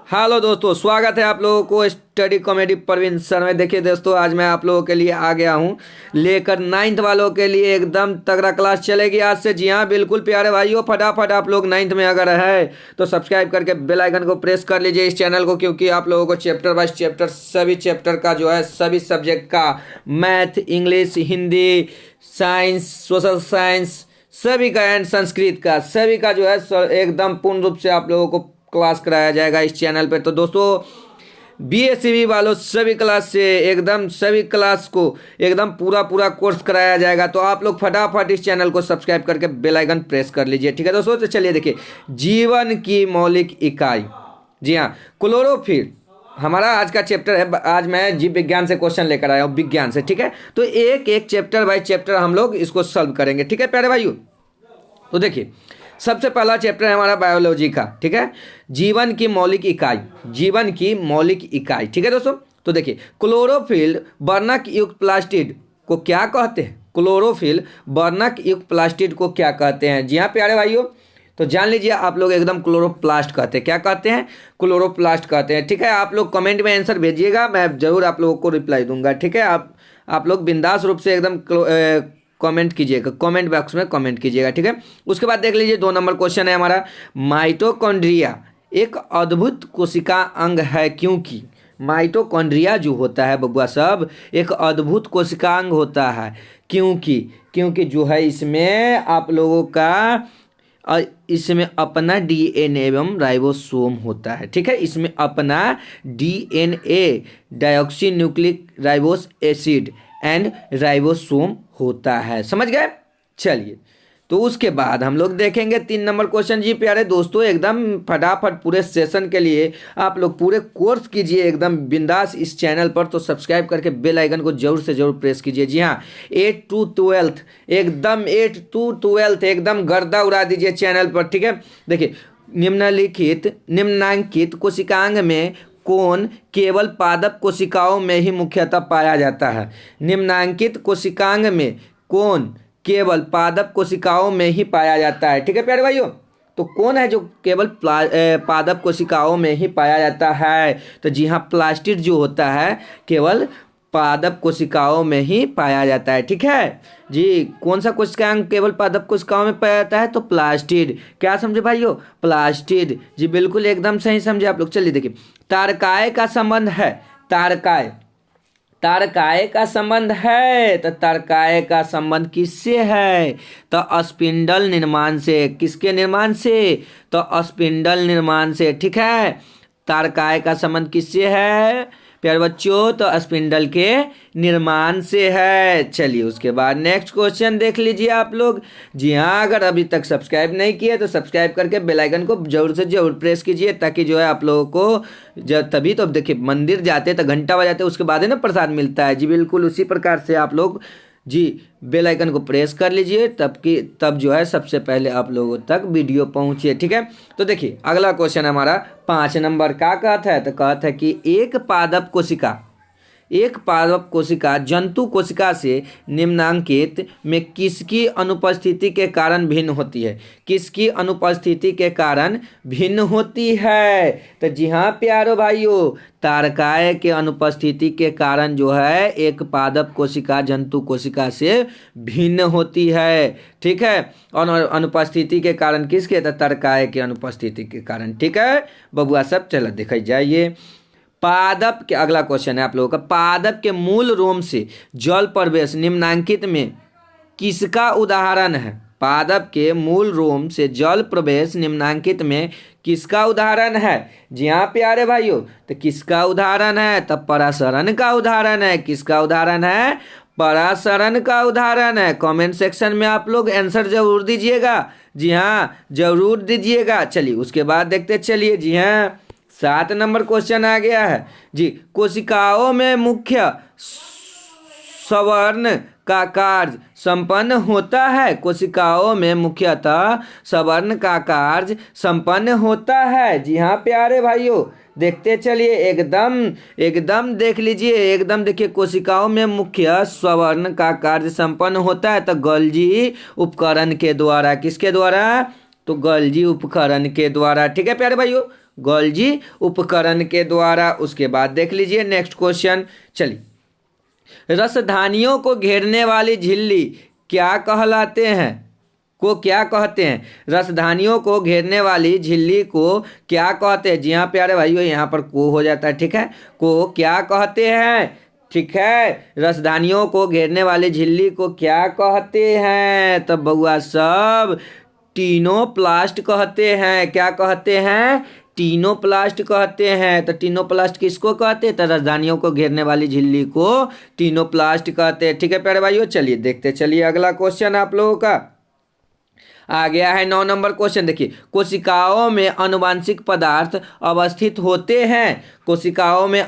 Hello दोस्तों, स्वागत है आप लोगों को स्टडी कॉमेडी परवीन सर में। देखिए दोस्तों, आज मैं आप लोगों के लिए आ गया हूं लेकर 9th वालों के लिए एकदम तगड़ा क्लास चलेगी आज से। जी हाँ, बिल्कुल प्यारे भाइयों, फटाफट आप लोग 9th में अगर है तो सब्सक्राइब करके बेल आइकन को प्रेस कर लीजिए इस चैनल को, क्योंकि आप लोगों को चैप्टर बाय चैप्टर सभी चैप्टर का जो है सभी सब्जेक्ट का math, English, Hindi, science, social science सभी का एंड संस्कृत का सभी का जो है एकदम पूर्ण रूप से आप लोगों को क्लास कराया जाएगा इस चैनल पे। तो दोस्तों, बीएससीबी वालों सभी क्लास से एकदम सभी क्लास को एकदम पूरा कोर्स कराया जाएगा। तो आप लोग फटाफट इस चैनल को सब्सक्राइब करके बेल आइकन प्रेस कर लीजिए, ठीक है दोस्तों। तो चलिए देखिए, जीवन की मौलिक इकाई। जी हाँ, क्लोरोफिल हमारा आज का चैप्टर है। आज मैं जीव विज्ञान से क्वेश्चन लेकर आया हूँ, विज्ञान से, ठीक है। तो एक एक चैप्टर बाय चैप्टर हम लोग इसको सॉल्व करेंगे, ठीक है प्यारे भाइयों। तो देखिए, सबसे पहला चैप्टर है हमारा बायोलॉजी का, ठीक है। जीवन की मौलिक इकाई, जीवन की मौलिक इकाई, ठीक है दोस्तों। तो देखिए, क्लोरोफिल वर्णक युक्त प्लास्टिड को क्या कहते हैं? क्लोरोफिल वर्णक युक्त प्लास्टिड को क्या कहते हैं? जी हाँ प्यारे भाइयों, तो जान लीजिए आप लोग एकदम क्लोरोप्लास्ट कहते हैं। क्या कहते हैं? क्लोरोप्लास्ट कहते हैं, ठीक है। आप लोग कमेंट में आंसर भेजिएगा, मैं जरूर आप लोगों को रिप्लाई दूंगा, ठीक है। आप लोग बिंदास रूप से एकदम कमेंट कीजिएगा, कमेंट बॉक्स में कमेंट कीजिएगा, ठीक है। उसके बाद देख लीजिए 2 नंबर क्वेश्चन है हमारा, माइटोकॉन्ड्रिया एक अद्भुत कोशिका अंग है क्योंकि। माइटोकॉन्ड्रिया जो होता है बबुआ सब, एक अद्भुत कोशिका अंग होता है क्योंकि जो है इसमें आप लोगों का इसमें अपना डीएनए एवं राइबोसोम होता है, ठीक है। इसमें अपना DNA deoxy nucleic ribose acid and ribosome होता है, समझ गए। चलिए, तो उसके बाद हम लोग देखेंगे 3 नंबर क्वेश्चन। जी प्यारे दोस्तों, एकदम फटाफट पूरे सेशन के लिए आप लोग पूरे कोर्स कीजिए एकदम बिंदास इस चैनल पर। तो सब्सक्राइब करके बेल आइकन को जरूर से जरूर प्रेस कीजिए। जी हाँ, 8 to 12 एकदम 8 to 12 एकदम गर्दा उड़ा दीजिए चैनल पर, ठीक है। देखिए, निम्नांकित कोशिकांग में कौन केवल पादप कोशिकाओं में ही मुख्यतः पाया जाता है? निम्नांकित कोशिकांग में कौन केवल पादप कोशिकाओं में ही पाया जाता है, ठीक है प्यारे भाइयों। तो कौन है जो केवल पादप कोशिकाओं में ही पाया जाता है? तो जी हाँ, प्लास्टिड जो होता है केवल पादप कोशिकाओं में ही पाया जाता है, ठीक है जी। कौन सा कोशिकांग केवल पादप कोशिकाओं में पाया जाता है? तो प्लास्टिड। क्या समझे भाइयों? प्लास्टिड। जी बिल्कुल एकदम सही समझे आप लोग। चलिए देखिए, तारकाय का संबंध है, तारकाय का संबंध है। तो तारकाय का संबंध किससे है? तो स्पिंडल निर्माण से। किसके निर्माण से? तो स्पिंडल निर्माण से, ठीक है। तारकाय का संबंध किससे है प्यारे बच्चों? तो स्पिंडल के निर्माण से है। चलिए, उसके बाद नेक्स्ट क्वेश्चन देख लीजिए आप लोग। जी हाँ, अगर अभी तक सब्सक्राइब नहीं किए तो सब्सक्राइब करके बेल आइकन को जरूर से जरूर प्रेस कीजिए, ताकि जो है आप लोगों को जब तभी तो देखिए मंदिर जाते तो घंटा बजाते उसके बाद है ना प्रसाद मिलता है। जी बिल्कुल उसी प्रकार से आप लोग जी बेल आइकन को प्रेस कर लीजिए, तब जो है सबसे पहले आप लोगों तक वीडियो पहुंचे, ठीक है। तो देखिए, अगला क्वेश्चन हमारा 5 नंबर का कहता है। तो कहता है कि एक पादप कोशिका जंतु कोशिका से निम्नांकित में किसकी अनुपस्थिति के कारण भिन्न होती है? किसकी अनुपस्थिति के कारण भिन्न होती है? तो जी हाँ प्यारो भाइयों, तारकाय के अनुपस्थिति के कारण जो है एक पादप कोशिका जंतु कोशिका से भिन्न होती है, ठीक है। और अनुपस्थिति के कारण किसके? तो तारकाय के अनुपस्थिति के कारण, ठीक है बबुआ सब। चलो देखा जाइए, पादप के अगला क्वेश्चन है आप लोगों का, पादप के मूल रोम से जल प्रवेश निम्नांकित में किसका उदाहरण है? पादप के मूल रोम से जल प्रवेश निम्नांकित में किसका उदाहरण है? जी हाँ प्यारे भाइयों, तो किसका उदाहरण है? तो पराशरण का उदाहरण है। किसका उदाहरण है? पराशरण का उदाहरण है। कमेंट सेक्शन में आप लोग आंसर जरूर दीजिएगा। जी हाँ, जरूर दीजिएगा। चलिए, उसके बाद देखते चलिए। जी हाँ, 7 नंबर क्वेश्चन आ गया है जी, कोशिकाओं में मुख्य सवर्ण का कार्य संपन्न होता है। कोशिकाओं में मुख्यतः सवर्ण का कार्य संपन्न होता है। जी हाँ प्यारे भाइयों, देखते चलिए, एकदम देख लीजिए, एकदम देखिए, कोशिकाओं में मुख्य सवर्ण का कार्य संपन्न होता है। तो गोल्जी उपकरण के द्वारा। किसके द्वारा? तो गोल्जी उपकरण के द्वारा, ठीक है प्यारे भाइयों। गोल्जी उपकरण के द्वारा। उसके बाद देख लीजिए नेक्स्ट क्वेश्चन। चलिए, रसधानियों को घेरने वाली झिल्ली क्या कहलाते हैं? को क्या कहते हैं? रसधानियों को घेरने वाली झिल्ली को क्या कहते हैं? जी हाँ प्यारे भाइयों, यहाँ पर को हो जाता है, ठीक है। को क्या कहते हैं? ठीक है, रसधानियों को घेरने वाली झिल्ली को क्या कहते हैं? तब बउआ सब टीनोप्लास्ट कहते हैं। क्या कहते हैं? टीनोप्लास्ट कहते हैं। तो टीनोप्लास्ट किसको कहते हैं? तो रसधानियों को घेरने वाली झिल्ली को टीनोप्लास्ट कहते हैं। ठीक है प्यारे भाइयों, चलिए देखते चलिए अगला क्वेश्चन आप लोगों का आ गया है 9 नंबर क्वेश्चन। देखिए, कोशिकाओं में आनुवांशिक पदार्थ अवस्थित होते हैं। कोशिकाओं में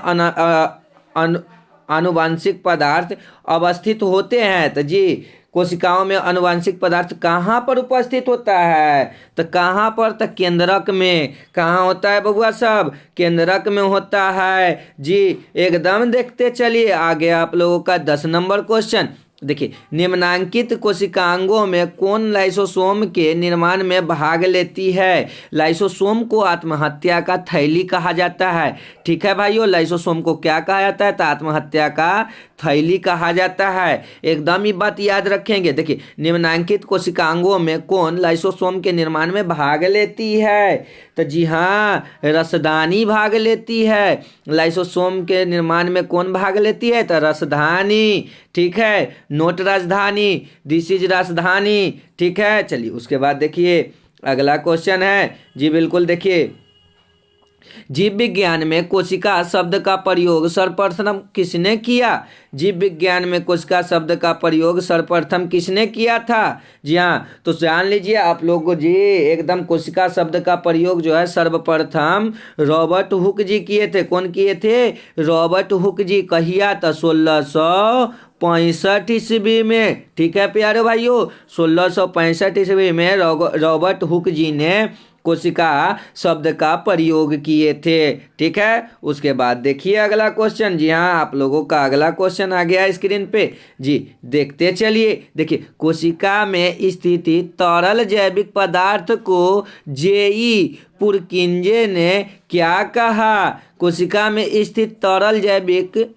आनुवांशिक पदार्थ अवस्थित होते हैं। तो जी, कोशिकाओं में आनुवांशिक पदार्थ कहाँ पर उपस्थित होता है? तो कहाँ पर? तो केंद्रक में। कहाँ होता है बबुआ सब? केंद्रक में होता है जी। एकदम देखते चलिए आगे आप लोगों का 10 नंबर क्वेश्चन। देखिए, निम्नांकित कोशिकांगों में कौन लाइसोसोम के निर्माण में भाग लेती है? लाइसोसोम को आत्महत्या का थैली कहा जाता है। ठीक है भाइयों, लाइसोसोम को क्या कहा जाता है? तो आत्महत्या का थैली कहा जाता है। एकदम ही बात याद रखेंगे। देखिए, निम्नांकित कोशिकांगों में कौन लाइसोसोम के निर्माण में भाग लेती है? तो जी हाँ, रसधानी भाग लेती है। लाइसोसोम के निर्माण में कौन भाग लेती है? तो रसधानी। ठीक है, नोट राजधानी, दिस इज राजधानी। ठीक है, चलिए उसके बाद देखिए अगला क्वेश्चन है जी। बिल्कुल देखिए, जीव विज्ञान में कोशिका शब्द का प्रयोग सर्वप्रथम किसने किया? जीव विज्ञान में कोशिका शब्द का प्रयोग सर्वप्रथम किसने किया था? जी हाँ, तो जान लीजिए आप लोगों को जी, एकदम कोशिका शब्द का प्रयोग जो है सर्वप्रथम रॉबर्ट हुक जी किए थे। कौन किए थे? रॉबर्ट हुक जी। कहिया? तो 1665 ईस्वी में। ठीक है प्यारे भाइयों, 1665 ईस्वी में रॉबर्ट हुक जी ने कोशिका शब्द का प्रयोग किए थे। ठीक है, उसके बाद देखिए अगला क्वेश्चन। जी हाँ, आप लोगों का अगला क्वेश्चन आ गया स्क्रीन पे जी, देखते चलिए। देखिए, कोशिका में स्थित तरल जैविक पदार्थ को जेई पुरकिंजे ने क्या कहा? कोशिका में स्थित तरल जैविक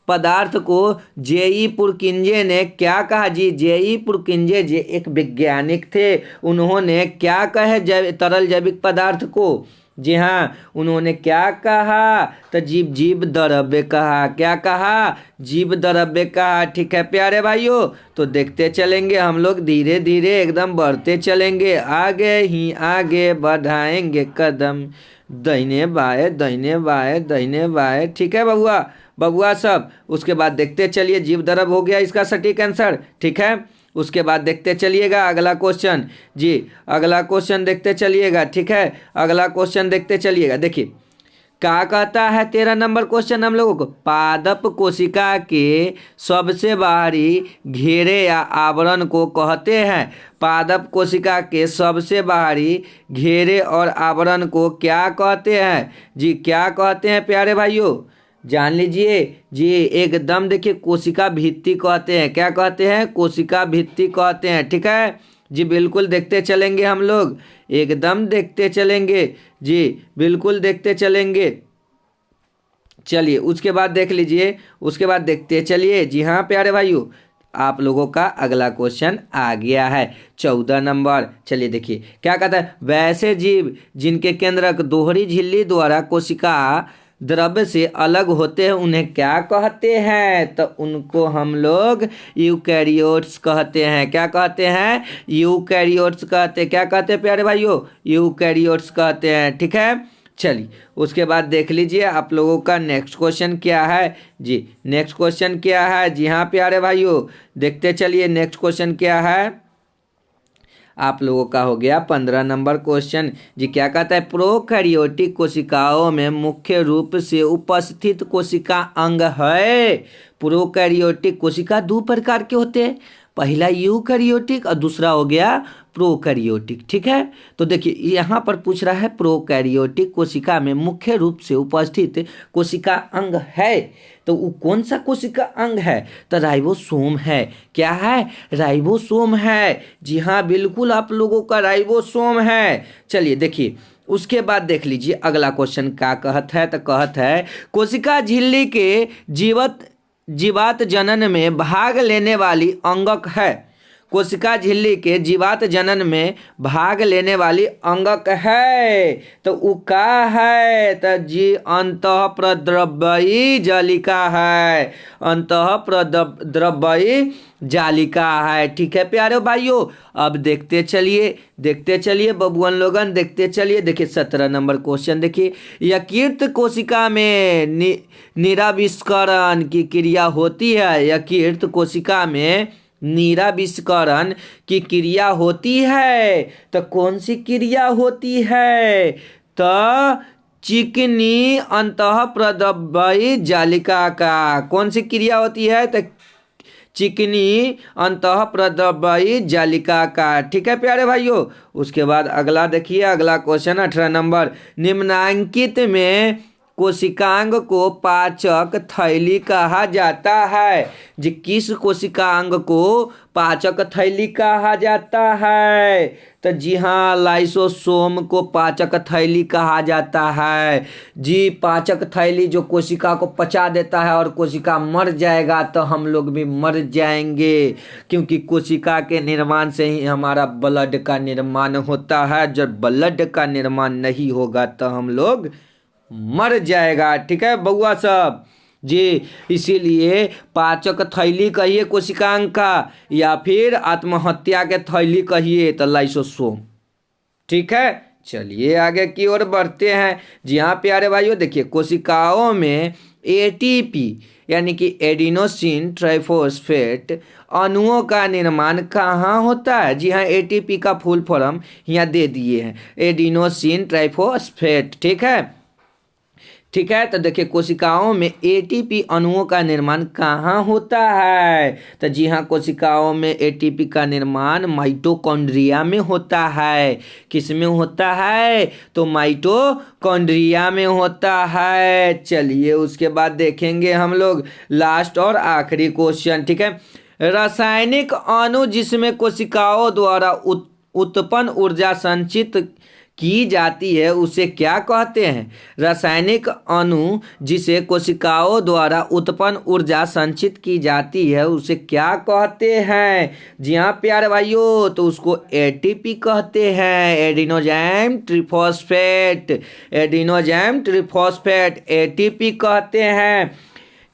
पदार्थ को जेई पुरकिंजे ने क्या कहा? जी, जेई पुरकिंजे जी एक वैज्ञानिक थे। उन्होंने क्या कहे तरल जैविक पदार्थ को? जी हाँ, उन्होंने क्या कहा? तो जीव द्रव्य कहा। क्या कहा? जीव द्रव्य कहा। ठीक है प्यारे भाइयों, तो देखते चलेंगे हम लोग, धीरे धीरे एकदम बढ़ते चलेंगे, आगे ही आगे बढ़ाएंगे कदम, दाहिने बाएं दाहिने बाएं दाहिने बाएं। ठीक है बबुआ सब। उसके बाद देखते चलिए, जीव द्रव्य हो गया इसका सटीक आंसर। ठीक है, उसके बाद देखते चलिएगा अगला क्वेश्चन जी। अगला क्वेश्चन देखते चलिएगा। ठीक है, अगला क्वेश्चन देखते चलिएगा। देखिए, क्या कहता है 13 नंबर क्वेश्चन हम लोगों को? पादप कोशिका के सबसे बाहरी घेरे या आवरण को कहते हैं। पादप कोशिका के सबसे बाहरी घेरे और आवरण को क्या कहते हैं? जी, क्या कहते हैं प्यारे भाइयों? जान लीजिए जी, एकदम देखिए, कोशिका भित्ति कहते हैं। क्या कहते हैं? कोशिका भित्ति कहते हैं। ठीक है जी, बिल्कुल देखते चलेंगे हम लोग, एकदम देखते चलेंगे जी, बिल्कुल देखते चलेंगे। चलिए उसके बाद देख लीजिए, उसके बाद देखते चलिए। जी हाँ प्यारे भाइयों, आप लोगों का अगला क्वेश्चन आ गया है 14 नंबर। चलिए देखिए क्या कहता है। वैसे जीव जिनके केंद्रक दोहरी झिल्ली द्वारा कोशिका द्रव्य से अलग होते हैं उन्हें क्या कहते हैं? तो उनको हम लोग यूकैरियोट्स कहते हैं। क्या कहते हैं? यूकैरियोट्स कहते हैं। क्या कहते हैं प्यारे भाइयों? यूकैरियोट्स कहते हैं। ठीक है, चलिए उसके बाद देख लीजिए आप लोगों का नेक्स्ट क्वेश्चन क्या है जी। नेक्स्ट क्वेश्चन क्या है? जी हाँ प्यारे भाइयों, देखते चलिए नेक्स्ट क्वेश्चन क्या है। आप लोगों का हो गया 15 नंबर क्वेश्चन जी। क्या कहता है? प्रोकैरियोटिक कोशिकाओं में मुख्य रूप से उपस्थित कोशिका अंग है। प्रोकैरियोटिक कोशिका 2 प्रकार के होते हैं, पहला यूकैरियोटिक और दूसरा हो गया प्रोकैरियोटिक। ठीक है, तो देखिए यहाँ पर पूछ रहा है प्रोकैरियोटिक कोशिका में मुख्य रूप से उपस्थित कोशिका अंग है, तो वो कौन सा कोशिका अंग है? तो राइबोसोम है। क्या है? राइबोसोम है। जी हाँ, बिल्कुल आप लोगों का राइबोसोम है। चलिए देखिए उसके बाद देख लीजिए अगला क्वेश्चन क्या कहत है। तो कहत है कोशिका झिल्ली के जीवात जनन में भाग लेने वाली अंगक है। कोशिका झिल्ली के जीवात जनन में भाग लेने वाली अंगक है तो उ का है। तो जी अंतः प्रद्रव्यी जालिका है, अंतः प्रद्रव्यी जालिका है। ठीक है प्यारे भाइयों, अब देखते चलिए बबुअन लोगन, देखते चलिए। देखिए 17 नंबर क्वेश्चन देखिए, यकृत कोशिका में निराविष्करण की क्रिया होती है। यकृत कोशिका में निराविष्करण की क्रिया होती है तो कौन सी क्रिया होती है। तो चिकनी अंतः प्रद्रव्यी जालिका का कौन सी क्रिया होती है। तो चिकनी अंतः प्रद्रव्यी जालिका का। ठीक है प्यारे भाइयों, उसके बाद अगला देखिए, अगला क्वेश्चन 18 नंबर, निम्नांकित में कोशिकांग को पाचक थैली कहा जाता है। जी किस कोशिकांग को पाचक थैली कहा जाता है। तो जी हाँ, लाइसोसोम को पाचक थैली कहा जाता है। जी पाचक थैली जो कोशिका को पचा देता है और कोशिका मर जाएगा तो हम लोग भी मर जाएंगे, क्योंकि कोशिका के निर्माण से ही हमारा ब्लड का निर्माण होता है। जब ब्लड का निर्माण नहीं होगा तो हम लोग मर जाएगा। ठीक है बउआ सब जी, इसीलिए पाचक थैली कहिए कोशिकांग का, या फिर आत्महत्या के थैली कहिए तो लाइसोसोम। ठीक है, चलिए आगे की ओर बढ़ते हैं। जी हाँ प्यारे भाइयों, देखिए कोशिकाओं में एटीपी यानी कि एडिनोसिन ट्राइफॉस्फेट अणुओं का निर्माण कहाँ होता है। जी हाँ, एटीपी का फुल फॉर्म यहाँ दे दिए हैं, एडिनोसिन ट्राइफॉस्फेट। ठीक है, तो देखिए कोशिकाओं में एटीपी अणुओं का निर्माण कहाँ होता है। तो जी हाँ, कोशिकाओं में एटीपी का निर्माण माइटोकॉन्ड्रिया में होता है। किस में होता है। तो माइटोकॉन्ड्रिया में होता है। चलिए उसके बाद देखेंगे हम लोग लास्ट और आखिरी क्वेश्चन। ठीक है, रासायनिक अणु जिसमें कोशिकाओं द्वारा उत्पन्न ऊर्जा संचित की जाती है उसे क्या कहते हैं। रासायनिक अणु जिसे कोशिकाओं द्वारा उत्पन्न ऊर्जा संचित की जाती है उसे क्या कहते हैं। जी हाँ प्यारे भाइयों, तो उसको एटीपी कहते हैं, एडिनोजाइम ट्रिफॉस्फेट एटीपी कहते हैं।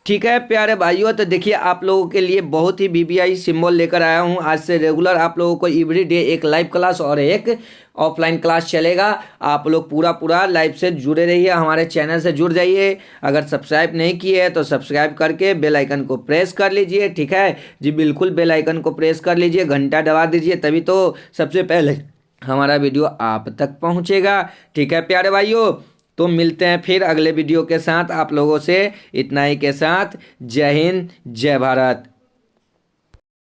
ठीक है प्यारे भाइयों, तो देखिए आप लोगों के लिए बहुत ही वीवीआई सिंबल लेकर आया हूँ। आज से रेगुलर आप लोगों को एवरीडे एक लाइव क्लास और एक ऑफलाइन क्लास चलेगा। आप लोग पूरा लाइव से जुड़े रहिए, हमारे चैनल से जुड़ जाइए। अगर सब्सक्राइब नहीं किए हैं तो सब्सक्राइब करके बेल आइकन को प्रेस कर लीजिए। ठीक है जी, बिल्कुल बेल आइकन को प्रेस कर लीजिए, घंटा दबा दीजिए, तभी तो सबसे पहले हमारा वीडियो आप तक पहुँचेगा। ठीक है प्यारे भाइयों, तो मिलते हैं फिर अगले वीडियो के साथ आप लोगों से। इतना ही के साथ जय हिंद जय भारत।